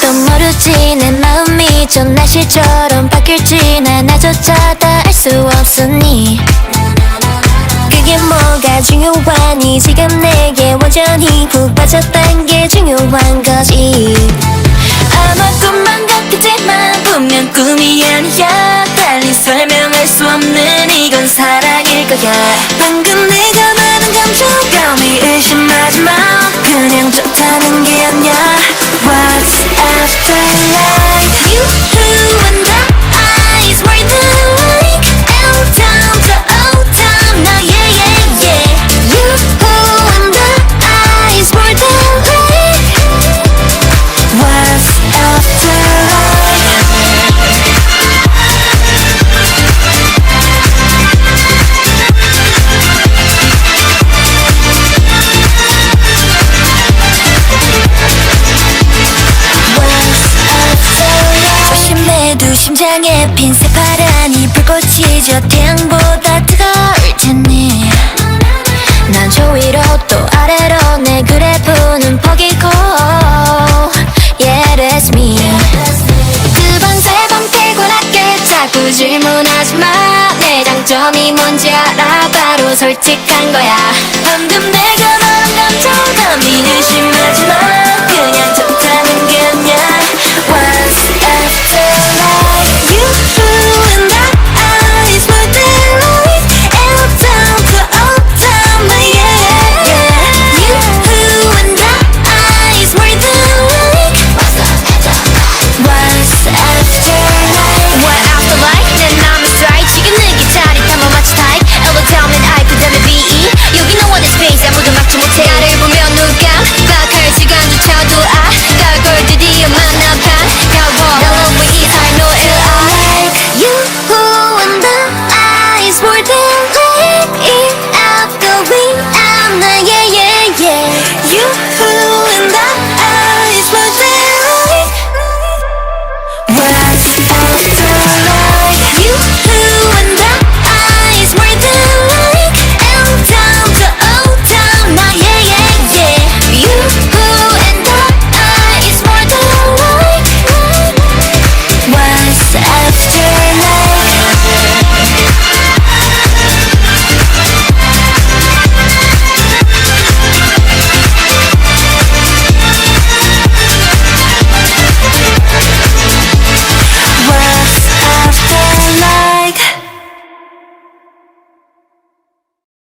또 모르지 내 마음이 좀 날씨처럼 바뀔지 나조차 다 알 수 없으니 그게 뭐가 중요하니 지금 내게 완전히 푹 빠졌단 게 중요한 거지 아마 꿈만 같겠지만 분명 꿈이 아니야 달리 설명할 수 없는 이건 사랑일 거야 방금 내가 말한 감정감이 의심하지 마 그냥 좋다는 게 아니야 What's after life You who and the eyes were the like L-town to O-town now yeah yeah yeah You who and the eyes were the like What's after life 조심해도 심장에 핀 새파란이 불꽃이 저 태양보다 뜨거울 테니 난 저 위로 또 아래로 내 그래프는 포기고 Yeah that's me 두 번 세 번 피곤하게 자꾸 질문하지 마 내 장점이 뭔지 알아 바로 솔직한 거야 방금 내가 말한